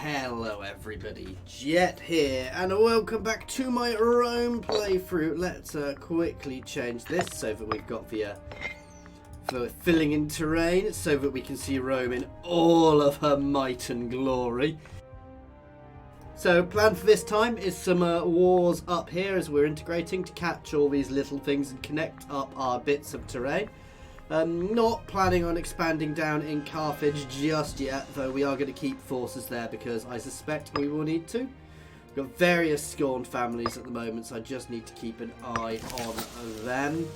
Hello everybody, Jet here, and welcome back to my Rome playthrough. Let's quickly change this so that we've got the for filling in terrain, so that we can see Rome in all of her might and glory. So plan for this time is some wars up here as we're integrating to catch all these little things and connect up our bits of terrain. Not planning on expanding down in Carthage just yet, though we are going to keep forces there because I suspect we will need to. We've got various scorned families at the moment, so I just need to keep an eye on them.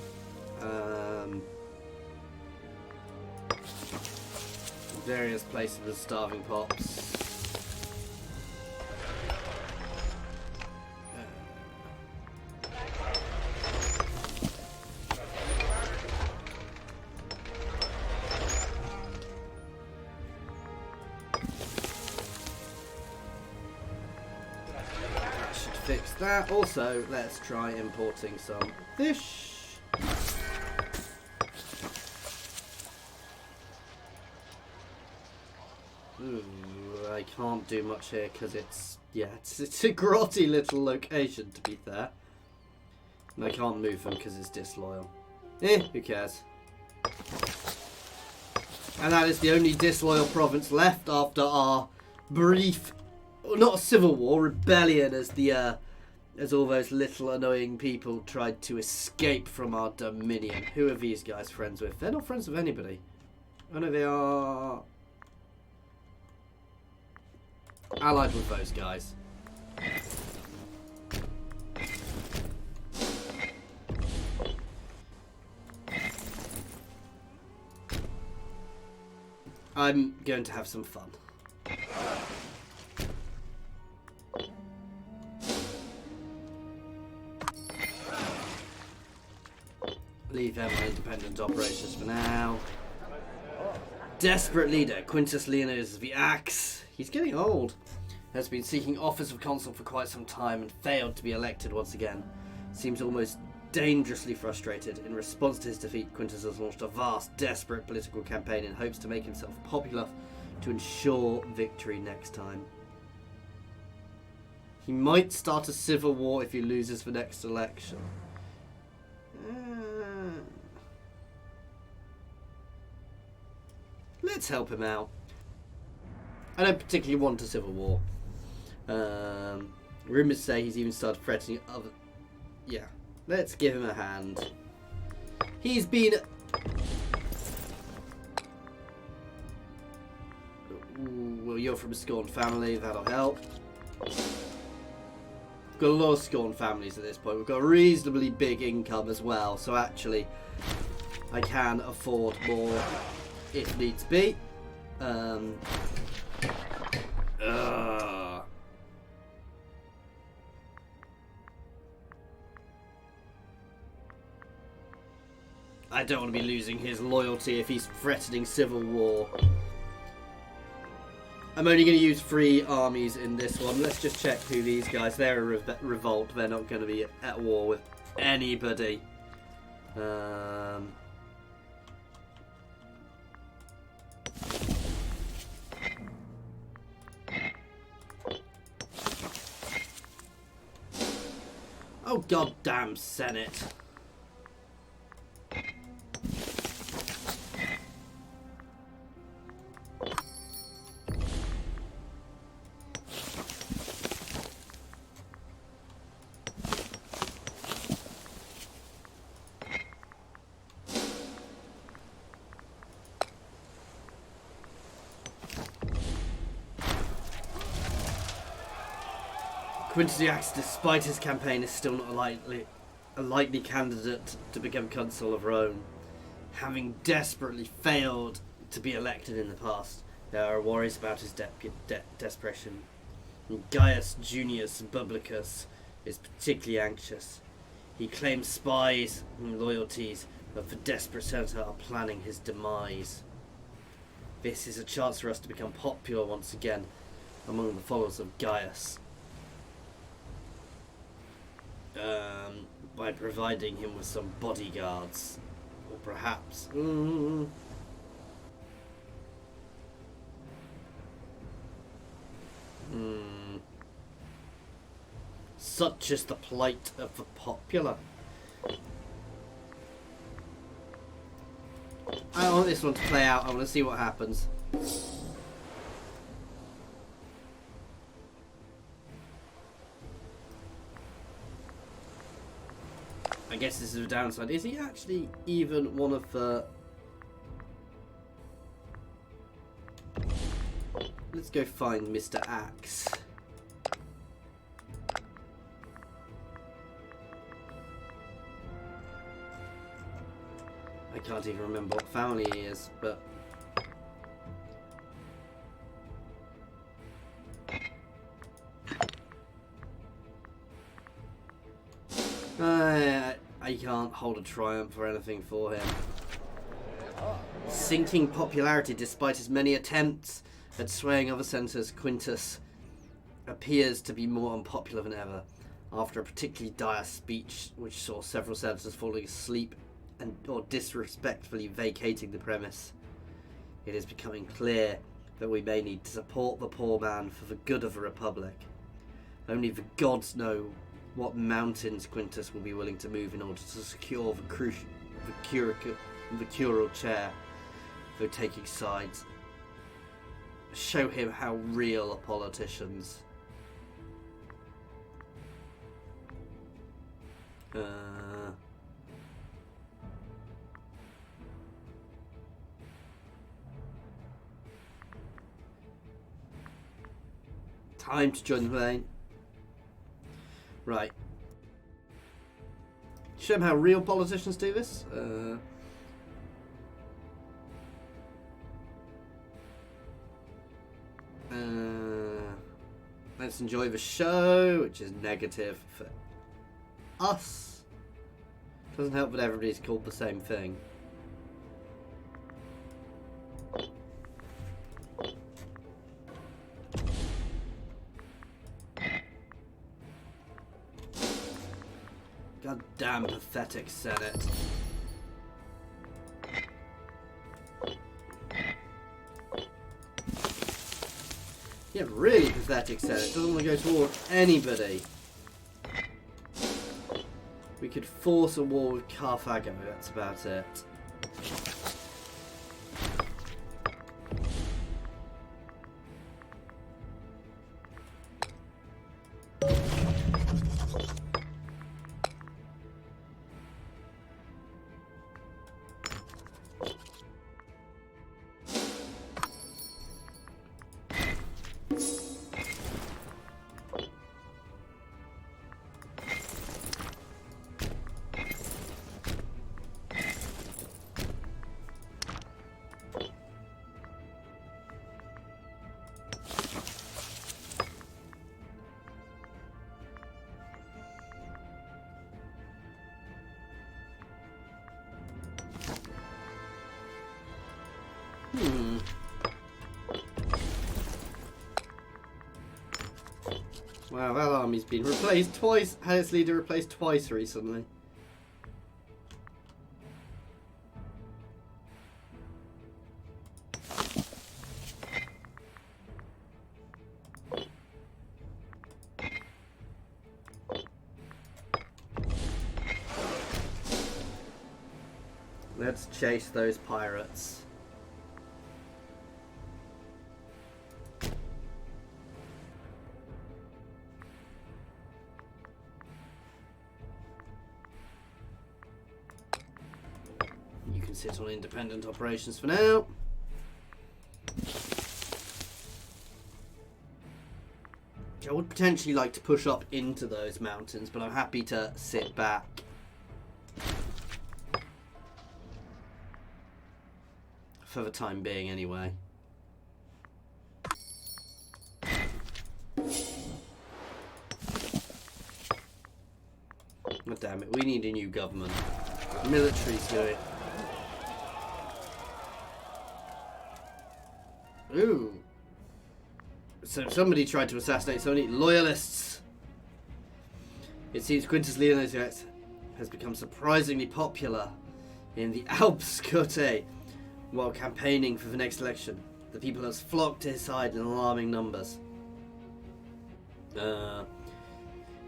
Various places with starving pops. Fix that. Also, let's try importing some fish. Ooh, I can't do much here because it's a grotty little location, to be fair. And I can't move them because it's disloyal. Who cares? And that is the only disloyal province left after our brief, not a civil war, rebellion, as all those little annoying people tried to escape from our dominion. Who are these guys friends with? They're not friends with anybody. Oh no, they are allied with those guys. I'm going to have some fun. Leave them on independent operations for now. Desperate leader, Quintus Leonos the Axe. He's getting old. Has been seeking office of consul for quite some time and failed to be elected once again. Seems almost dangerously frustrated. In response to his defeat, Quintus has launched a vast, desperate political campaign in hopes to make himself popular to ensure victory next time. He might start a civil war if he loses the next election. Let's help him out. I don't particularly want a civil war. Rumours say he's even started threatening other... Yeah, let's give him a hand. He's been... Well, you're from a scorned family, that'll help. We've got a lot of scorned families at this point. We've got a reasonably big income as well, so actually I can afford more if needs be. I don't want to be losing his loyalty if he's threatening civil war. I'm only going to use 3 armies in this one. Let's just check who these guys. They're a revolt. They're not going to be at war with anybody. Oh, goddamn Senate. Quintus the Axe, despite his campaign, is still not a likely candidate to become consul of Rome. Having desperately failed to be elected in the past, there are worries about his desperation. And Gaius Junius Publicus is particularly anxious. He claims spies and loyalties, but the desperate senator are planning his demise. This is a chance for us to become popular once again among the followers of Gaius. By providing him with some bodyguards, or perhaps such is the plight of the popular. I want this one to play out. I want to see what happens. I guess this is a downside. Is he actually even one of the... Let's go find Mr. Axe. I can't even remember what family he is, but... I can't hold a triumph or anything for him. Sinking popularity despite his many attempts at swaying other senators, Quintus appears to be more unpopular than ever. After a particularly dire speech which saw several senators falling asleep or disrespectfully vacating the premise, it is becoming clear that we may need to support the poor man for the good of the Republic. Only the gods know what mountains Quintus will be willing to move in order to secure the curule chair, though taking sides. Show him how real are politicians. Time to join the plane. Right. Show them how real politicians do this. Let's enjoy the show, which is negative for us. Doesn't help that everybody's called the same thing. Goddamn pathetic Senate. Yeah, really pathetic Senate. Doesn't want to go to war with anybody. We could force a war with Carthago, that's about it. Wow, that army's been replaced twice. Had its leader replaced twice recently. Let's chase those pirates. You can sit on independent operations for now. I would potentially like to push up into those mountains, but I'm happy to sit back. For the time being, anyway. God damn it, we need a new government. The military's doing. Ooh. So somebody tried to assassinate somebody. Loyalists! It seems Quintus Leonidas has become surprisingly popular in the Alps Cote. While campaigning for the next election, the people have flocked to his side in alarming numbers.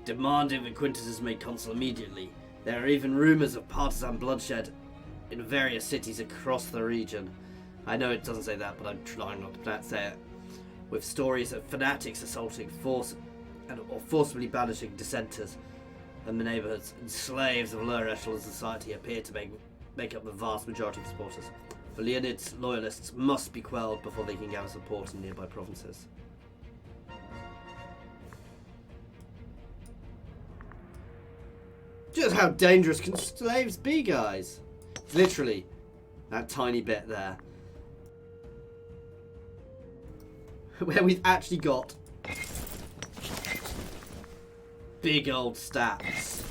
demanding that Quintus is made consul immediately. There are even rumours of partisan bloodshed in various cities across the region. I know it doesn't say that, but I'm trying not to say it. With stories of fanatics assaulting or forcibly banishing dissenters, and the neighbourhoods and slaves of lower echelon society appear to make up the vast majority of supporters. The Leonid's loyalists must be quelled before they can gather support in nearby provinces. Just how dangerous can slaves be, guys? Literally, that tiny bit there. Where we've actually got big old stats.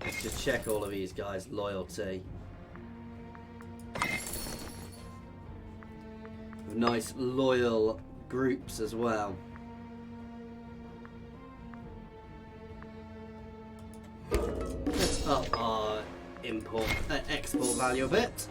Let's just check all of these guys' loyalty. Nice loyal groups as well. Let's up our export value a bit.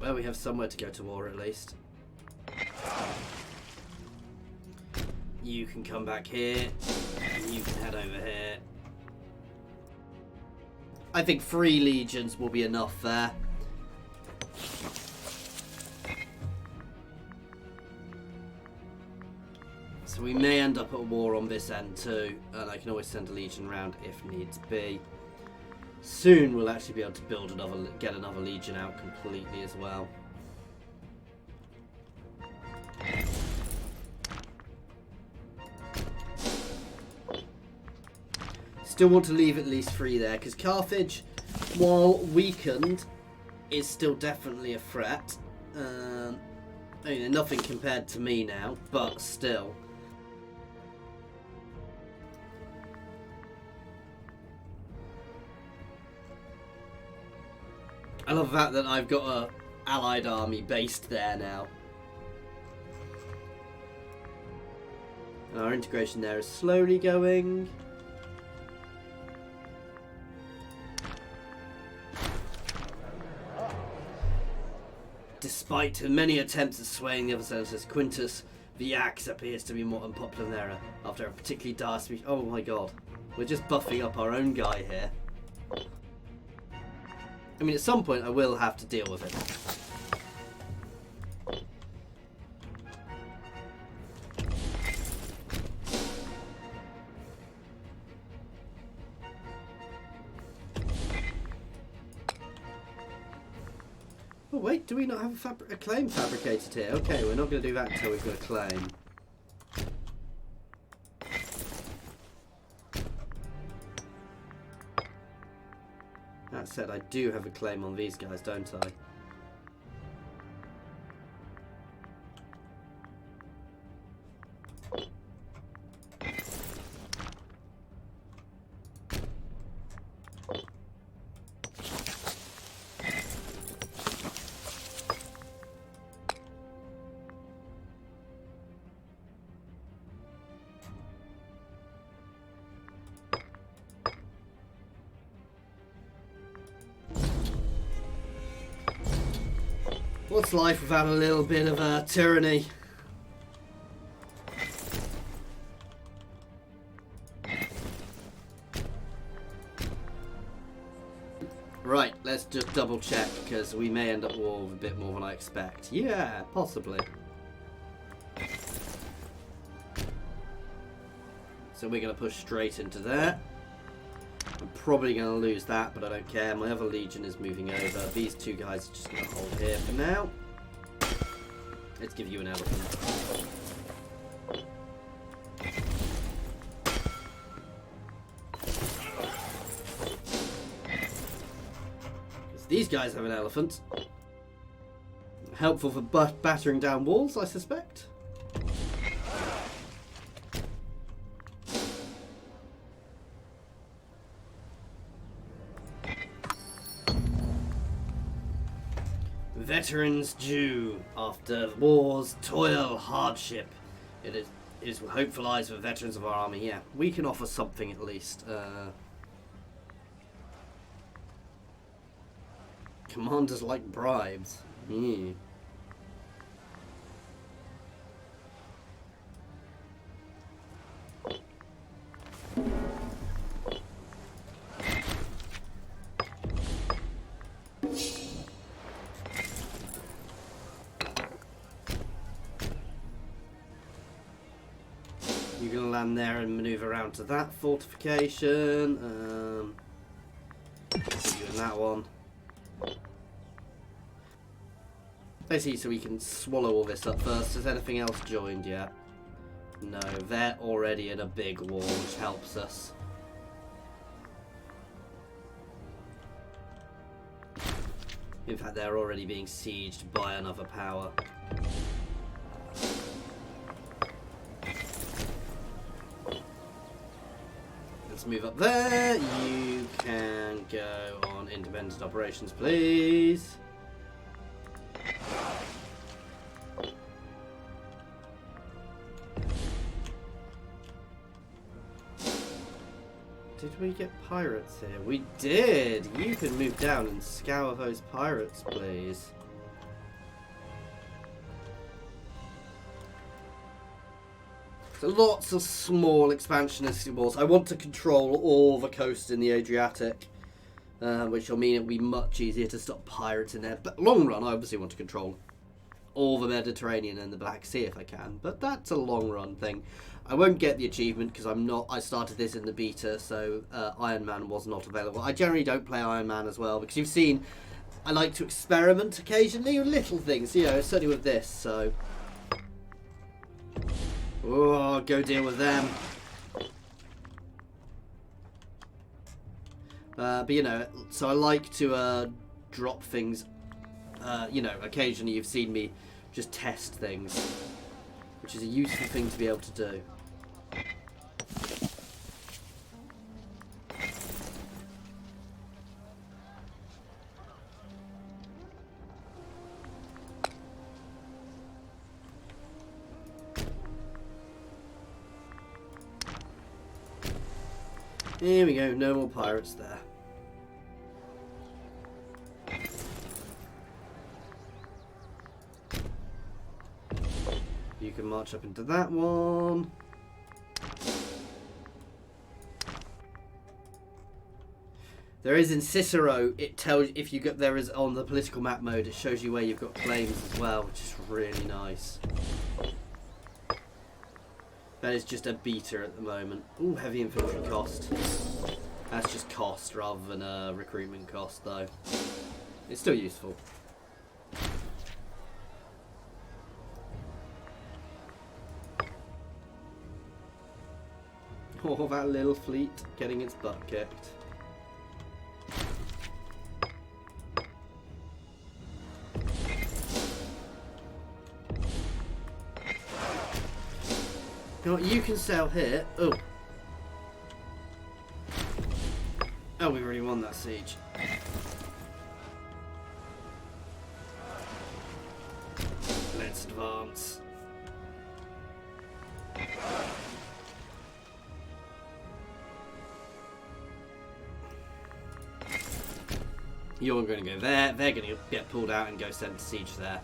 Well, we have somewhere to go to war at least. You can come back here, and you can head over here. I think 3 legions will be enough there. So we may end up at war on this end too, and I can always send a legion round if needs be. Soon we'll actually be able to build get another legion out completely as well. Still want to leave at least 3 there, because Carthage, while weakened, is still definitely a threat. I mean, nothing compared to me now, but still. I love the fact that I've got a allied army based there now. And our integration there is slowly going. Despite many attempts at swaying the other senators, Quintus the Axe appears to be more unpopular than ever after a particularly dire speech. Oh my god, we're just buffing up our own guy here. I mean, at some point I will have to deal with it. Oh wait, do we not have a claim fabricated here? Okay, we're not going to do that until we've got a claim. That said, I do have a claim on these guys, don't I? What's life without a little bit of tyranny? Right, let's just double check, because we may end up war with a bit more than I expect. Yeah, possibly. So we're going to push straight into there. I'm probably going to lose that, but I don't care. My other legion is moving over. These 2 guys are just going to hold here for now. Let's give you an elephant. These guys have an elephant. Helpful for battering down walls, I suspect. Veterans due after wars, toil, hardship. It is hopeful eyes for veterans of our army. Yeah, we can offer something at least. Commanders like bribes. Mm. You're going to land there and manoeuvre around to that fortification. Put you in that one. Basically, so we can swallow all this up first. Has anything else joined yet? No, they're already in a big war, which helps us. In fact, they're already being sieged by another power. Let's move up there. You can go on independent operations, please. Did we get pirates here? We did! You can move down and scour those pirates, please. So lots of small expansionist wars. I want to control all the coast in the Adriatic, which will mean it'll be much easier to stop pirates in there. But long run, I obviously want to control all the Mediterranean and the Black Sea if I can. But that's a long run thing. I won't get the achievement because I started this in the beta, so Iron Man was not available. I generally don't play Iron Man as well because you've seen I like to experiment occasionally with little things, you know, certainly with this, so. Oh, go deal with them. But you know, so I like to drop things, you know, occasionally you've seen me just test things, which is a useful thing to be able to do. Here we go, no more pirates there. You can march up into that one. There is in Cicero, it tells if you get there is on the political map mode, it shows you where you've got claims as well, which is really nice. That is just a beta at the moment. Ooh, heavy infantry cost. That's just cost rather than a recruitment cost, though. It's still useful. Oh, that little fleet getting its butt kicked. You know what, you can sail here. Oh. Oh, we already won that siege. Let's advance. You're going to go there. They're going to get pulled out and go send to siege there.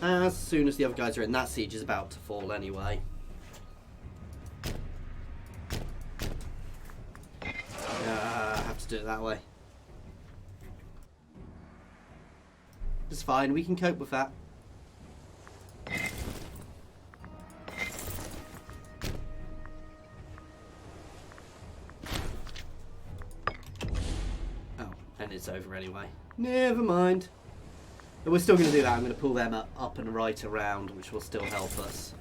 As soon as the other guys are in, that siege is about to fall anyway. I have to do it that way. It's fine, we can cope with that. Oh, and it's over anyway. Never mind. But we're still going to do that. I'm going to pull them up and right around, which will still help us.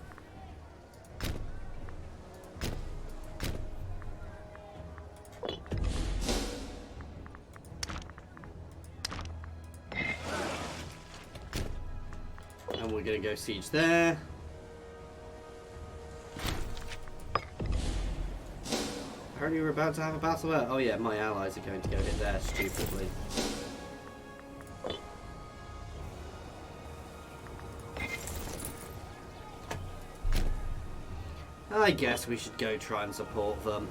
we're going to go siege there. Apparently we're about to have a battle there. Oh yeah, my allies are going to go hit there stupidly. I guess we should go try and support them.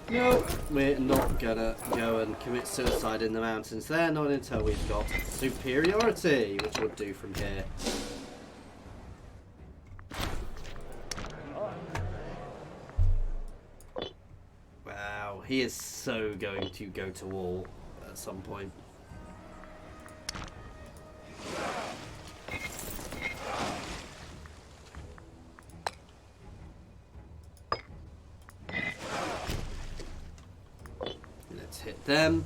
No, we're not gonna go and commit suicide in the mountains there, not until we've got superiority, which we'll do from here. Wow, he is so going to go to war at some point. Hit them.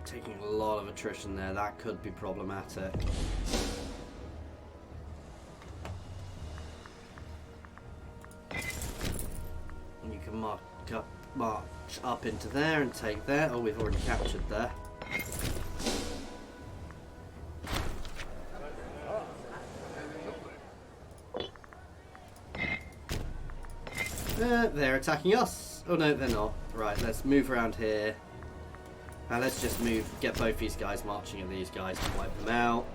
Taking a lot of attrition there, that could be problematic. You can march up into there and take there. Oh, we've already captured there. They're attacking us. Oh no, they're not. Right, let's move around here. And let's just get both these guys marching at these guys to wipe them out.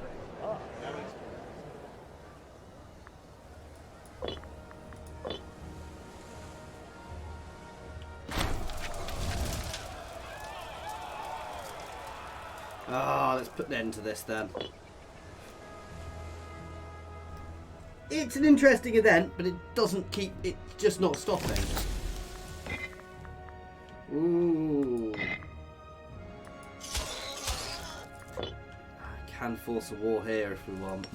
Ah, let's put an end to this then. It's an interesting event, but it doesn't keep... It's just not stopping. Ooh. I can force a war here if we want.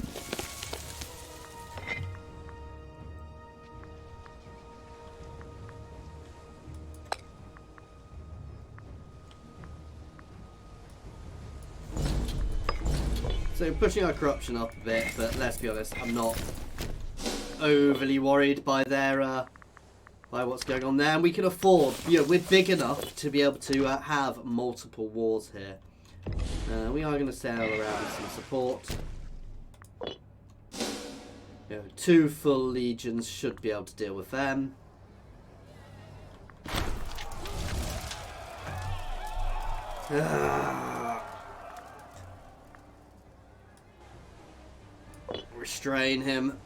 So pushing our corruption up a bit, but let's be honest, I'm not overly worried by their by what's going on there, and we can afford, you know, we're big enough to be able to have multiple wars here. We are going to sail around some support. You know, 2 full legions should be able to deal with them. Restrain him.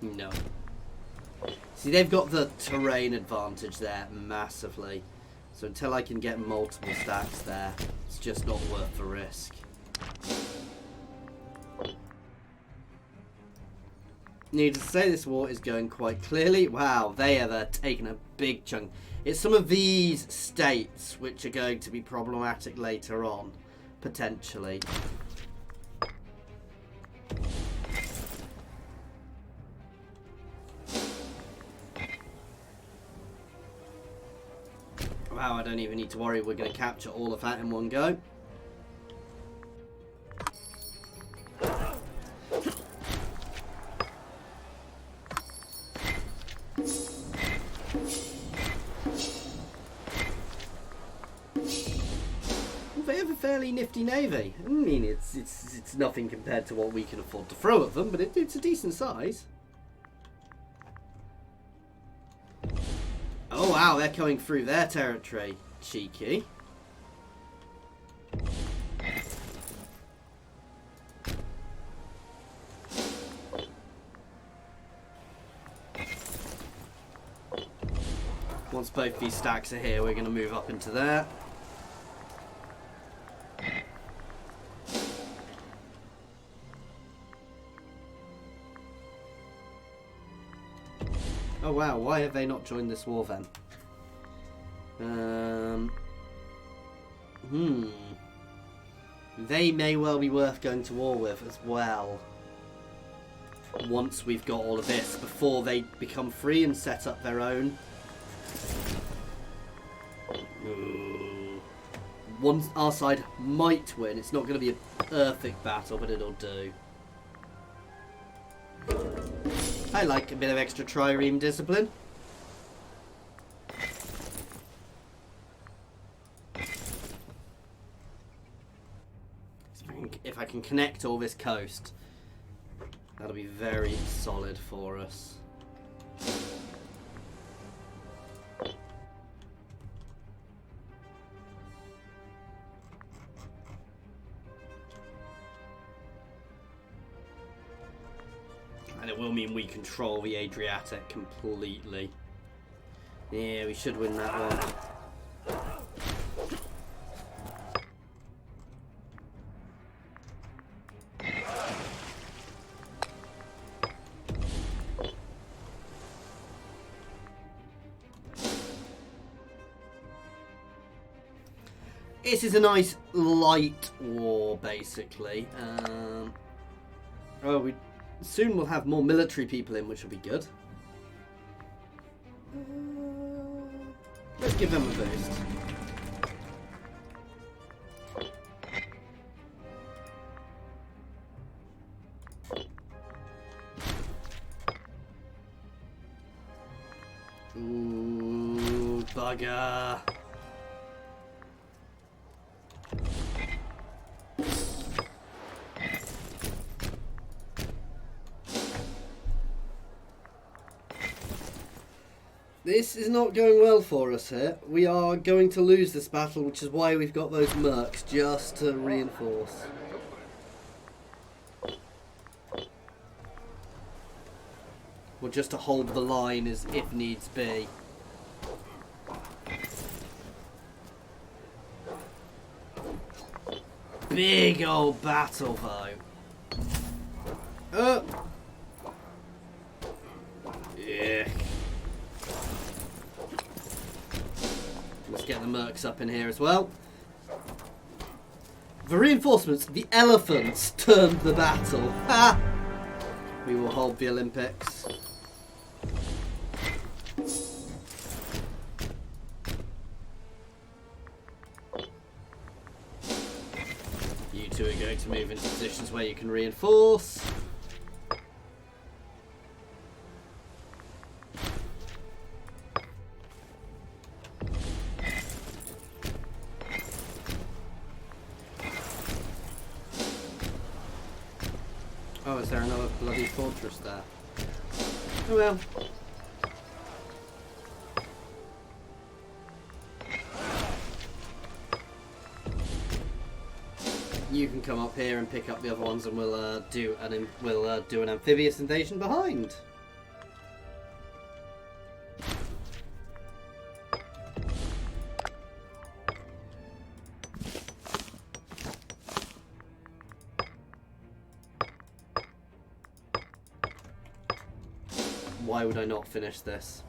No. See, they've got the terrain advantage there massively. So until I can get multiple stacks there, it's just not worth the risk. Needless to say, this war is going quite clearly. Wow, they have taken a big chunk. It's some of these states which are going to be problematic later on, potentially. Wow, I don't even need to worry. We're going to capture all of that in one go. They have a fairly nifty navy. I mean, it's nothing compared to what we can afford to throw at them, but it's a decent size. Oh wow, they're coming through their territory. Cheeky. Once both these stacks are here, we're going to move up into there. Oh wow, why have they not joined this war then? They may well be worth going to war with as well. Once we've got all of this, before they become free and set up their own. Ooh. our side might win. It's not going to be a perfect battle, but it'll do. I like a bit of extra trireme discipline. If I can connect all this coast, that'll be very solid for us. And it will mean we control the Adriatic completely. Yeah, we should win that one. This is a nice light war, basically. Oh, we soon we'll have more military people in, which will be good. Let's give them a boost. Ooh, bugger. This is not going well for us here. We are going to lose this battle, which is why we've got those mercs, just to reinforce. Or just to hold the line as if needs be. Big old battle though. Yeah. Let's get the mercs up in here as well. The reinforcements, the elephants, turned the battle. Ha! We will hold the Olympics. You two are going to move into positions where you can reinforce. Oh, is there another bloody fortress there? Oh well. You can come up here and pick up the other ones, and we'll do an amphibious invasion behind. Why would I not finish this?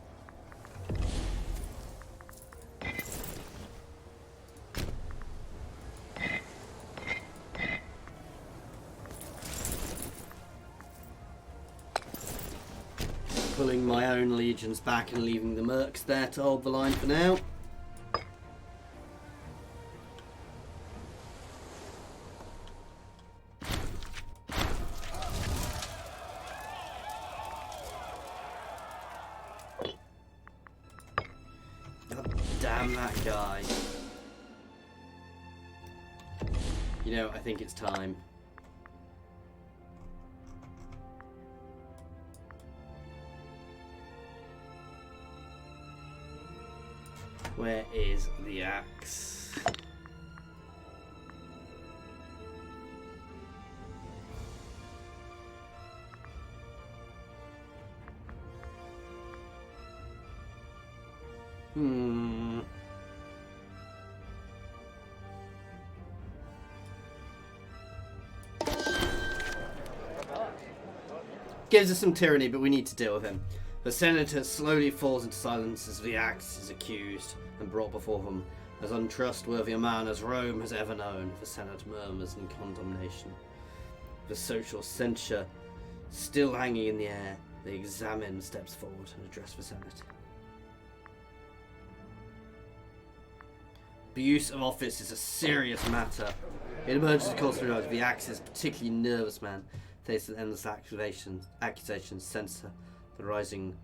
Pulling my own legions back and leaving the mercs there to hold the line for now. Damn that guy. You know, I think it's time. Where is the axe? Gives us some tyranny, but we need to deal with him. The senator slowly falls into silence as the axe is accused and brought before him as untrustworthy a man as Rome has ever known. The senate murmurs in condemnation. The social censure still hanging in the air, the examine steps forward and addresses the senate. Abuse of office is a serious matter. In emergency calls the Axe is a particularly nervous man, faced with endless accusations, censor the rising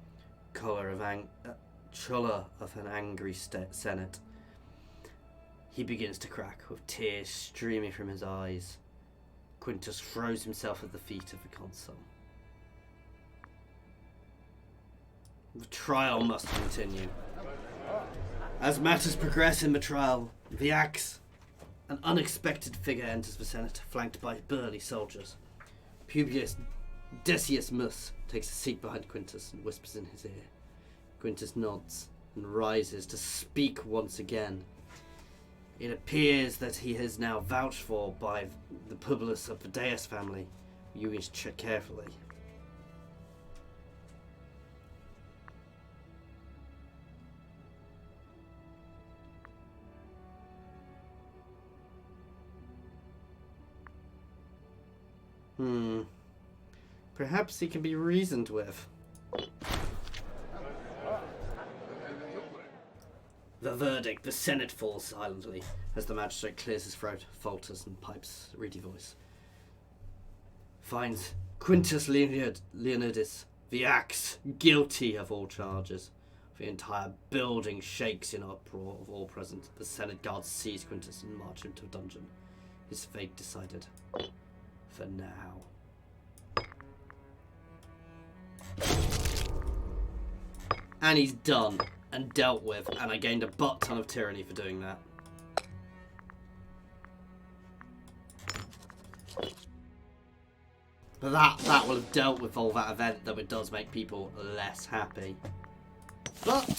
choler of an angry Senate. He begins to crack, with tears streaming from his eyes. Quintus throws himself at the feet of the consul. The trial must continue. As matters progress in the trial, the Axe, an unexpected figure, enters the Senate, flanked by burly soldiers. Publius Decius Mus takes a seat behind Quintus and whispers in his ear. Quintus nods and rises to speak once again. It appears that he is now vouched for by the Publius of the Deus family. You must check carefully. Perhaps he can be reasoned with. The verdict. The Senate falls silently as the magistrate clears his throat, falters, and pipes a reedy voice. Finds Quintus Leonidus, the Axe, guilty of all charges. The entire building shakes in uproar of all present. The Senate guards seize Quintus and march him to a dungeon. His fate decided. For now. And he's done and dealt with, and I gained a butt ton of tyranny for doing that. But that will have dealt with all that event, though it does make people less happy. But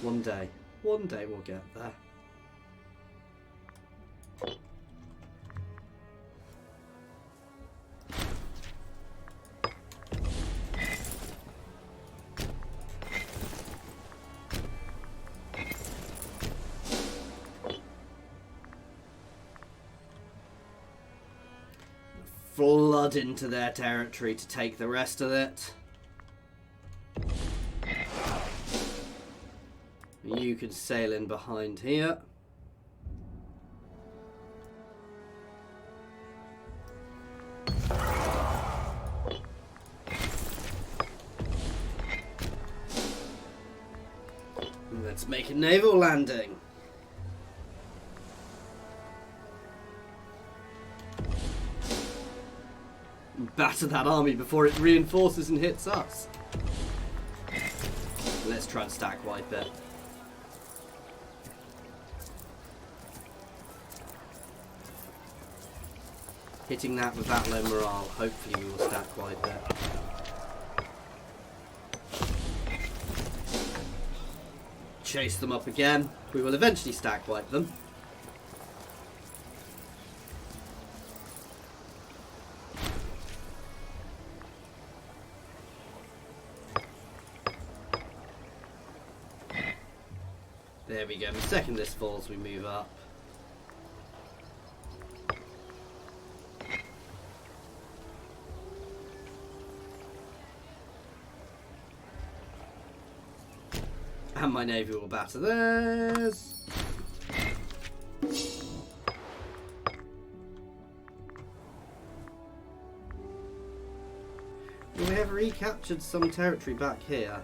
one day we'll get there. Flood into their territory to take the rest of it. You can sail in behind here. Let's make a naval landing. Batter that army before it reinforces and hits us. Let's try and stack wipe it. Hitting that with that low morale, hopefully we will stack wipe it. Chase them up again. We will eventually stack wipe them. There we go. The second this falls, we move up. And my navy will batter theirs. Well, we have recaptured some territory back here.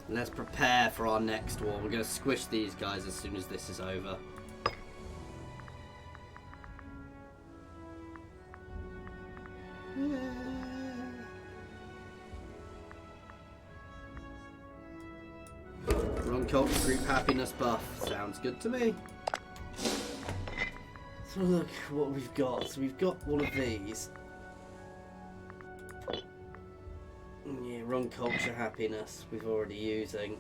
Let's prepare for our next war. We're going to squish these guys as soon as this is over. Run culture group happiness buff. Sounds good to me. So look what we've got. So we've got one of these. Yeah, run culture happiness we've already using.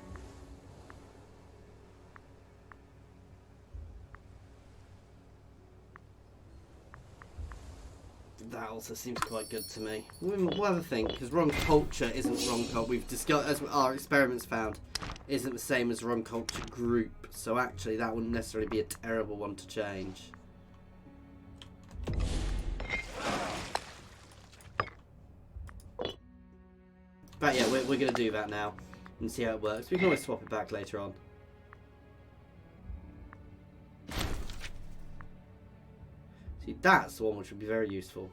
That also seems quite good to me. We'll have a think, because wrong culture isn't wrong culture. We've discussed, as our experiments found, isn't the same as wrong culture group. So actually, that wouldn't necessarily be a terrible one to change. But yeah, we're going to do that now and see how it works. We can always swap it back later on. See, that's the one which would be very useful.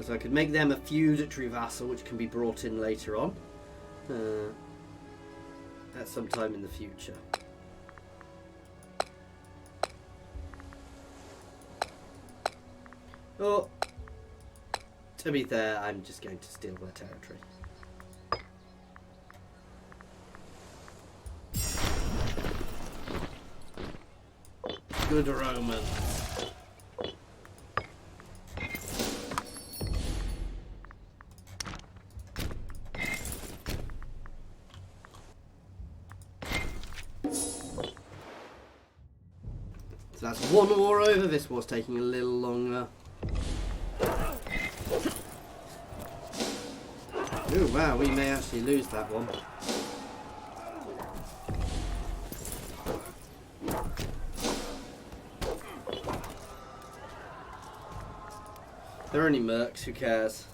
So I could make them a feudatory vassal, which can be brought in later on. At some time in the future. Oh, to be fair, I'm just going to steal their territory. Good Romans. So that's one war over. This war's taking a little longer. Oh wow, we may actually lose that one. They're only mercs, who cares?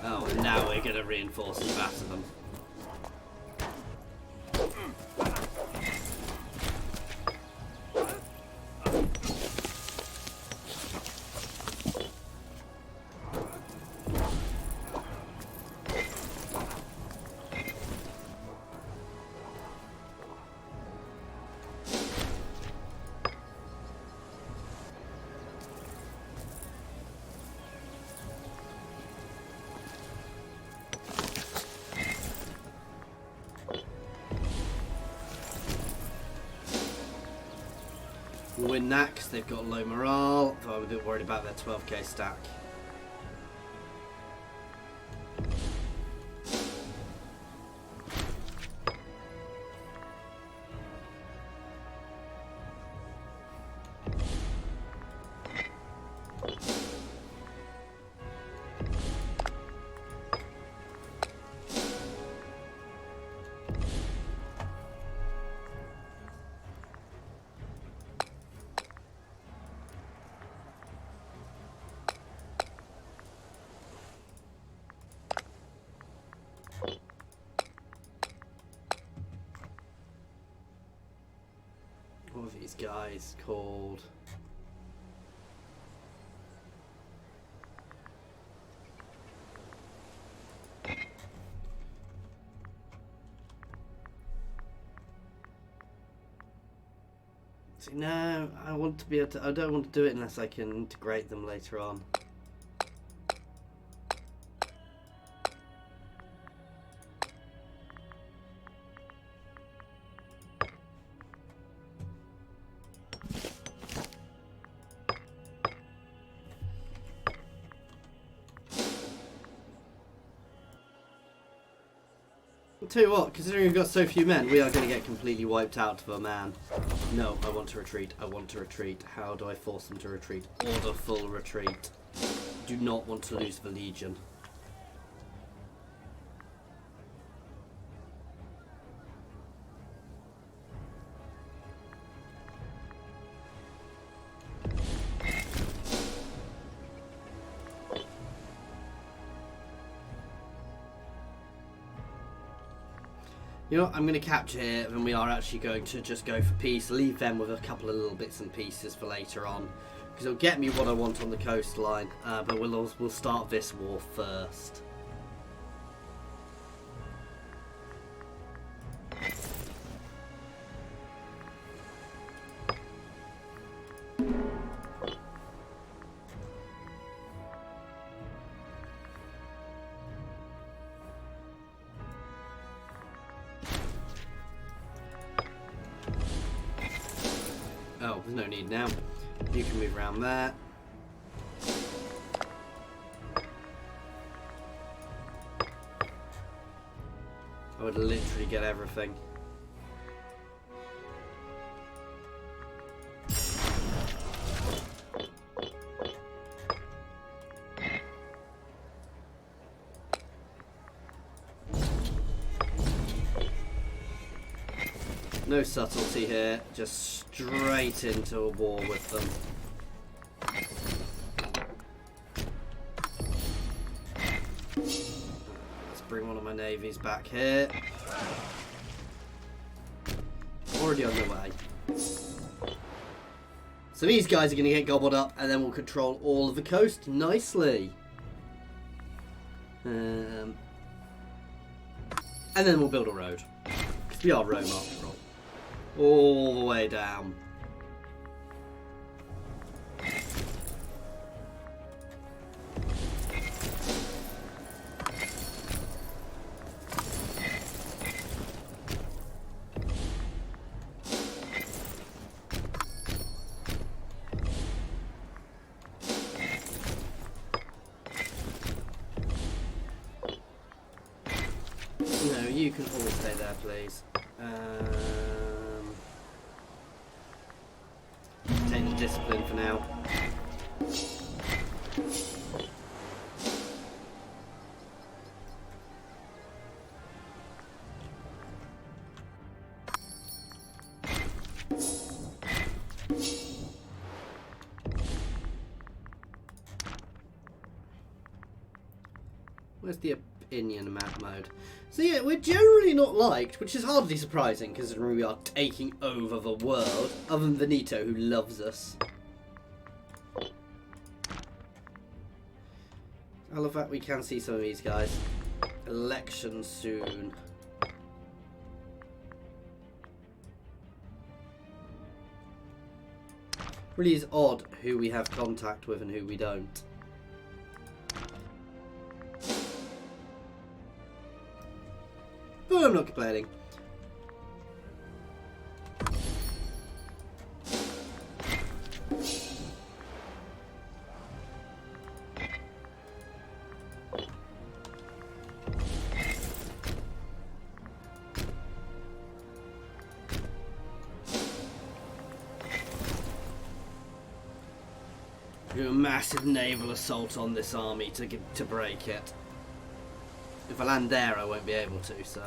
Oh, and now we're going to reinforce and batter them. We'll win that because they've got low morale, so I'm a bit worried about their 12k stack. What are these guys called? See, no, I want to be able to. I don't want to do it unless I can integrate them later on. I'll tell you what, considering we've got so few men, we are going to get completely wiped out for a man. No, I want to retreat. I want to retreat. How do I force them to retreat? Order full retreat. Do not want to lose the Legion. You know what, I'm going to capture here, and we are actually going to just go for peace, leave them with a couple of little bits and pieces for later on, because it'll get me what I want on the coastline, but we'll start this war first. there's no need now. You can move around there. I would literally get everything. No subtlety here, just straight into a war with them. Let's bring one of my navies back here. Already on the way. So these guys are going to get gobbled up and then we'll control all of the coast nicely. And then we'll build a road. Because we are Rome after all. All the way down. No, you can all stay there, please. Take the discipline for now. Where's the opinion map mode? So yeah, we're generally not liked, which is hardly surprising considering we are taking over the world, other than Veneto, who loves us. I love that we can see some of these guys. Election soon. Really is odd who we have contact with and who we don't. But I'm not complaining. Do a massive naval assault on this army to break it. If I land there, I won't be able to, so...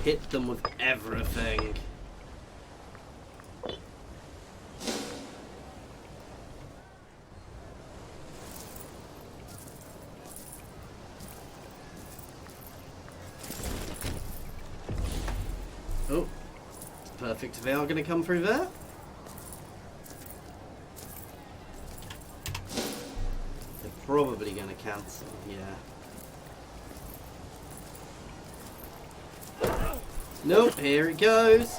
Hit them with everything. Oh, perfect. They are going to come through there. They're probably going to cancel, yeah. Nope, here it goes.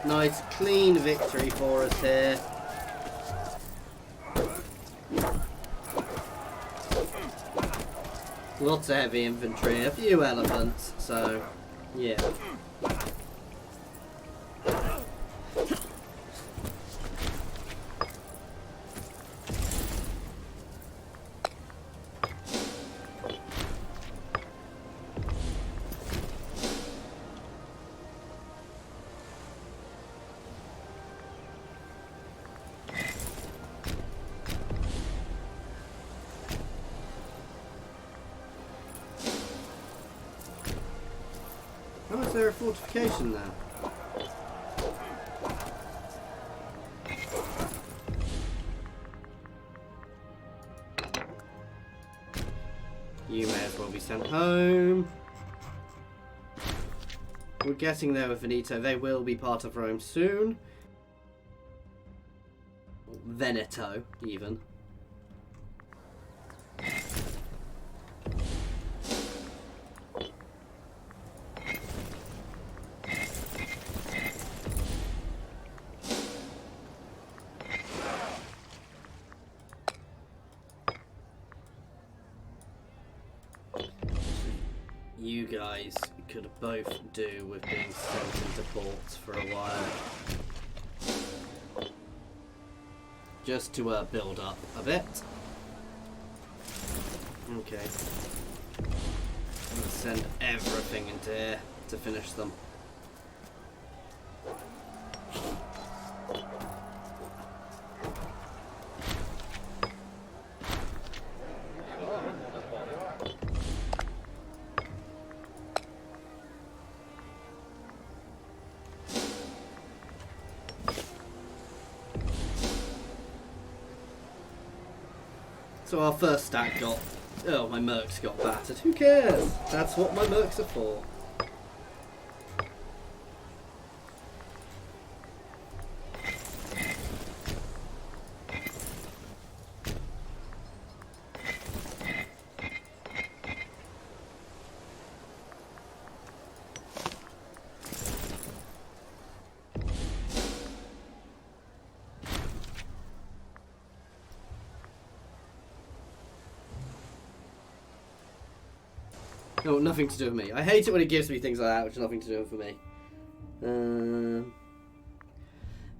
Nice clean victory for us here. Lots of heavy infantry, a few elephants, so yeah. Oh, is there a fortification there? You may as well be sent home. We're getting there with Veneto. They will be part of Rome soon. Veneto, even. You guys could both do with being sent into ports for a while. Just to build up a bit. Okay. Let's send everything into here to finish them. So our first stack got... Oh, my mercs got battered. Who cares? That's what my mercs are for. No, nothing to do with me. I hate it when it gives me things like that, which has nothing to do with me.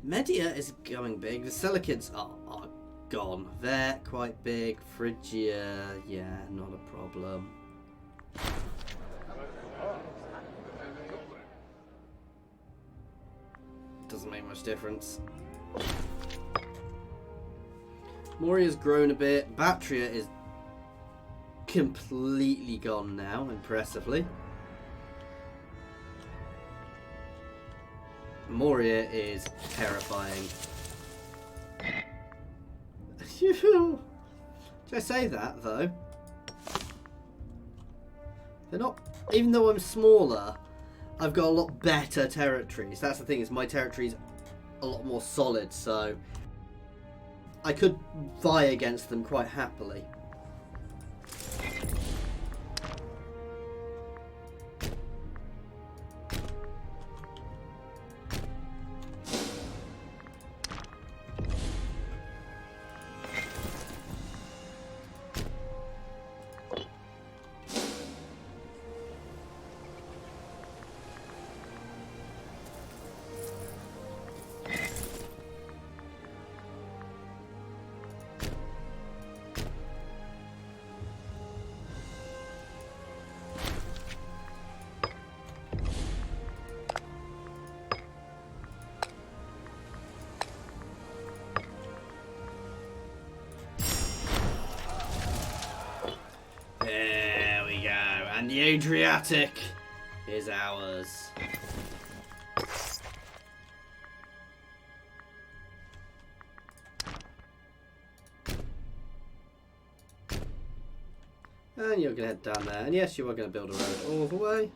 Media is going big. The Selekids are gone. They're quite big. Phrygia, yeah, not a problem. Doesn't make much difference. Moria's grown a bit. Bactria is completely gone now, impressively. Moria is terrifying. Did I say that, though? They're not... Even though I'm smaller, I've got a lot better territories. That's the thing, is my territory's a lot more solid, so... I could vie against them quite happily. There we go. And the Adriatic is ours. And you're going to head down there. And yes, you are going to build a road all the way.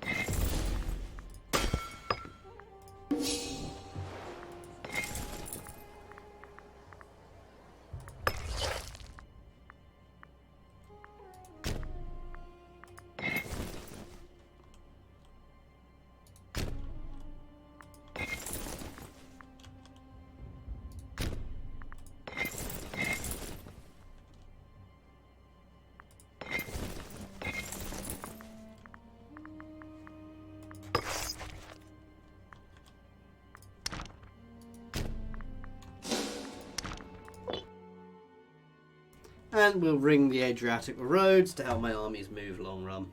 And we'll ring the Adriatic roads to help my armies move long run.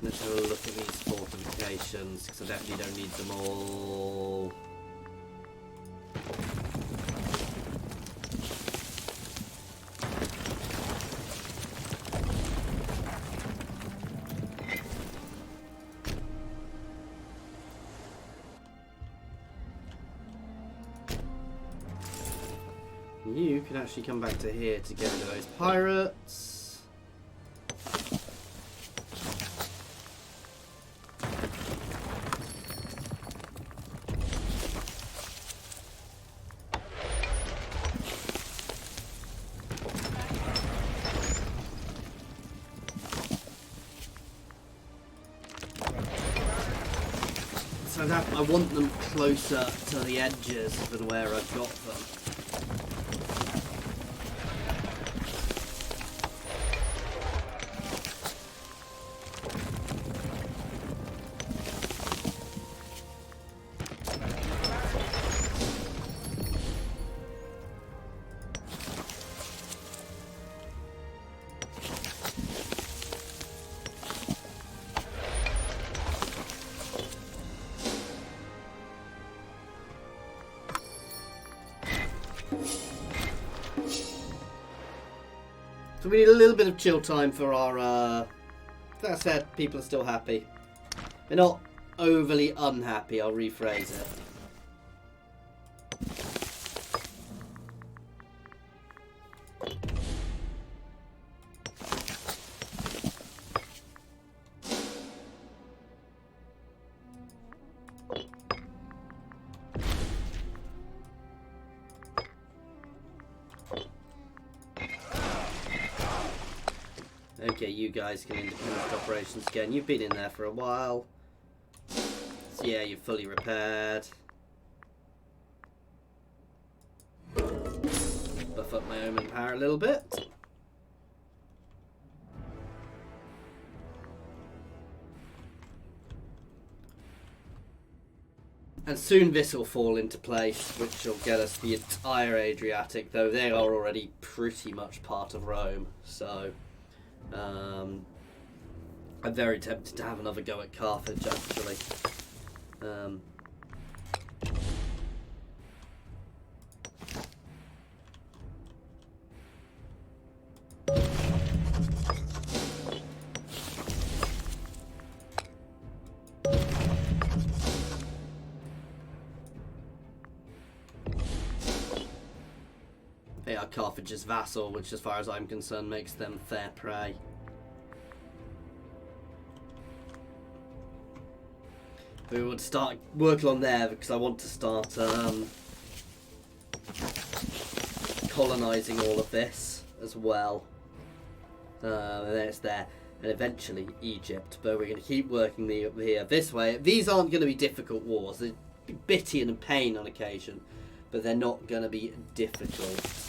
Let's have a look at these fortifications, because I definitely don't need them all. You can actually come back to here to get rid of those pirates. So that I want them closer to the edges than where I've got them. So we need a little bit of chill time for our... that said, people are still happy. They're not overly unhappy, I'll rephrase it. Okay, you guys can independent operations again. You've been in there for a while. So yeah, you're fully repaired. Buff up my omen power a little bit. And soon this will fall into place, which will get us the entire Adriatic, though they are already pretty much part of Rome, so... I'm very tempted to have another go at Carthage, actually. They are Carthage's vassal, which as far as I'm concerned makes them fair prey. We would start working on there because I want to start colonising all of this as well. And then it's there. And eventually Egypt, but we're going to keep working here this way. These aren't going to be difficult wars. They're bitty and a pain on occasion, but they're not going to be difficult.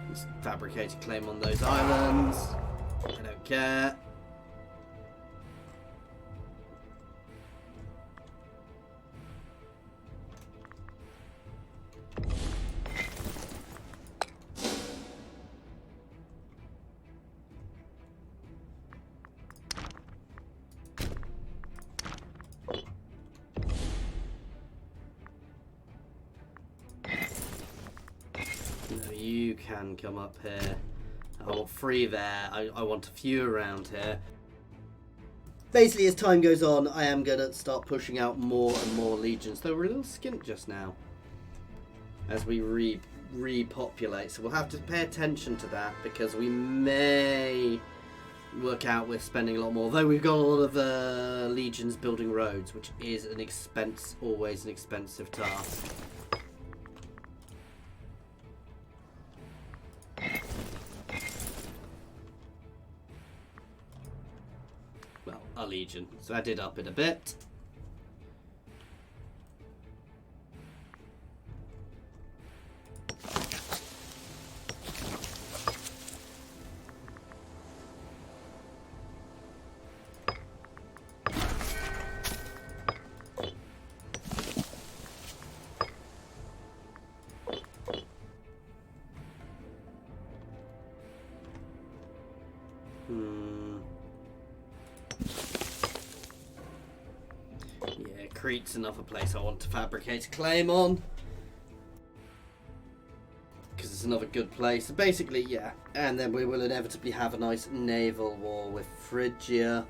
Let's fabricate a claim on those islands. I don't care. You can come up here. I want 3 there. I want a few around here. Basically, as time goes on, I am going to start pushing out more and more legions. Though we're a little skint just now as we repopulate. So we'll have to pay attention to that because we may work out with spending a lot more. Though we've got a lot of legions building roads, which is an expense, always an expensive task. A legion, so I did up it a bit. Crete's another place I want to fabricate a claim on because it's another good place. So basically, yeah, and then we will inevitably have a nice naval war with Phrygia.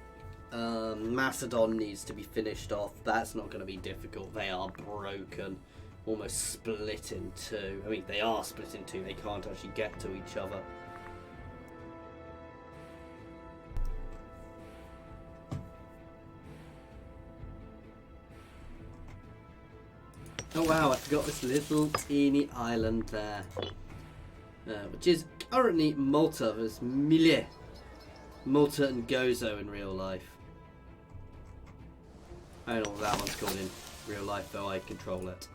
Macedon needs to be finished off. That's not going to be difficult. They are broken, almost split in two. I mean, they are split in two. They can't actually get to each other. Oh wow, I forgot this little teeny island there. Which is currently Malta. There's Mille. Malta and Gozo in real life. I don't know what that one's called in real life, though I control it.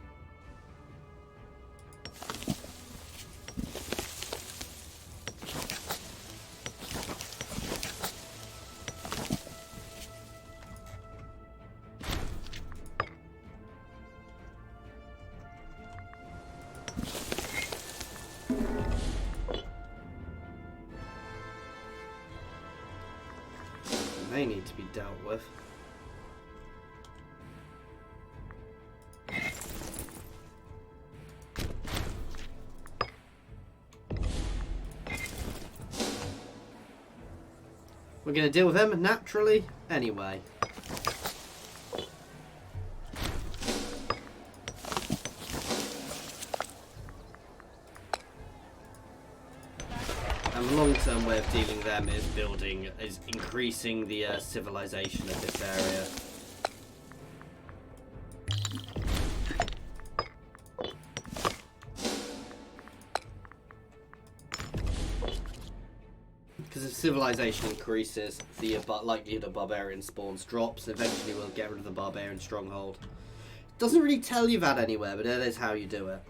They need to be dealt with. We're going to deal with them naturally anyway. And the long-term way of dealing them is increasing the civilization of this area. Because if civilization increases, the likelihood of barbarian spawns drops, and eventually we'll get rid of the barbarian stronghold. Doesn't really tell you that anywhere, but that is how you do it.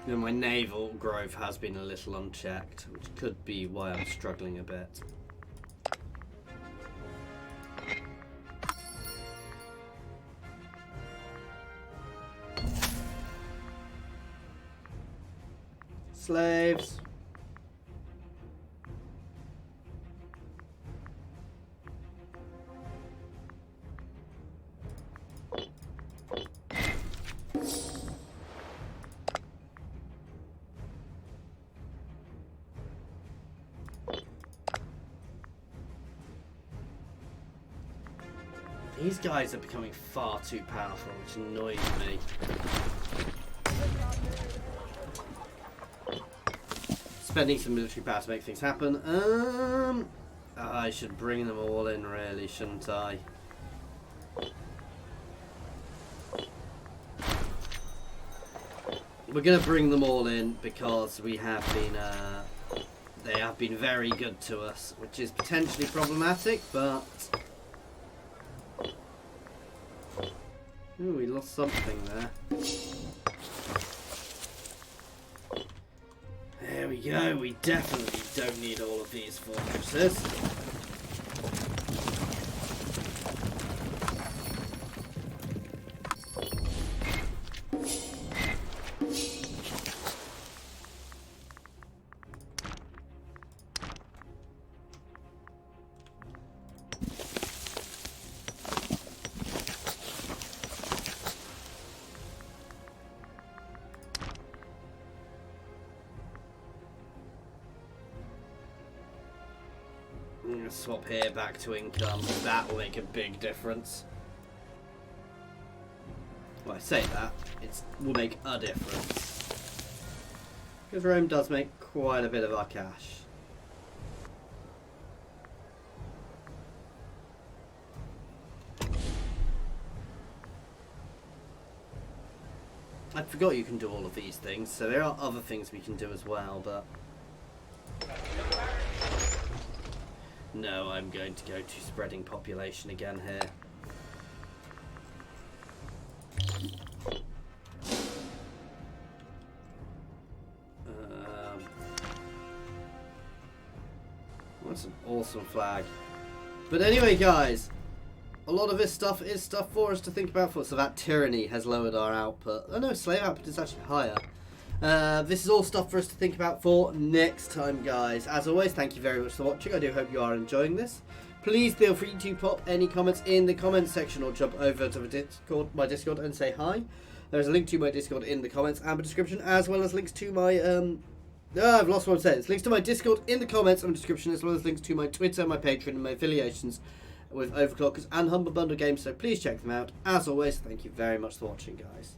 My naval growth has been a little unchecked, which could be why I'm struggling a bit. Slaves. These guys are becoming far too powerful, which annoys me. Spending some military power to make things happen. I should bring them all in, really, shouldn't I? We're going to bring them all in because we have been, they have been very good to us, which is potentially problematic, but... Ooh, we lost something there. There we go, we definitely don't need all of these fortresses. Swap here back to income. That will make a big difference. Well, I say that, it will make a difference. Because Rome does make quite a bit of our cash. I forgot you can do all of these things, so there are other things we can do as well, but... No, I'm going to go to spreading population again here. That's an awesome flag. But anyway, guys, a lot of this stuff is stuff for us to think about. So that tyranny has lowered our output. Oh no, slave output is actually higher. This is all stuff for us to think about for next time, guys. As always, thank you very much for watching. I do hope you are enjoying this. Please feel free to pop any comments in the comments section or jump over to the Discord, my Discord, and say hi. There's a link to my Discord in the comments and the description, as well as links to my I've lost what I'm saying. It's links to my Discord in the comments and description, as well as links to my Twitter, my Patreon, and my affiliations with Overclockers and Humble Bundle games, so please check them out. As always, thank you very much for watching, guys.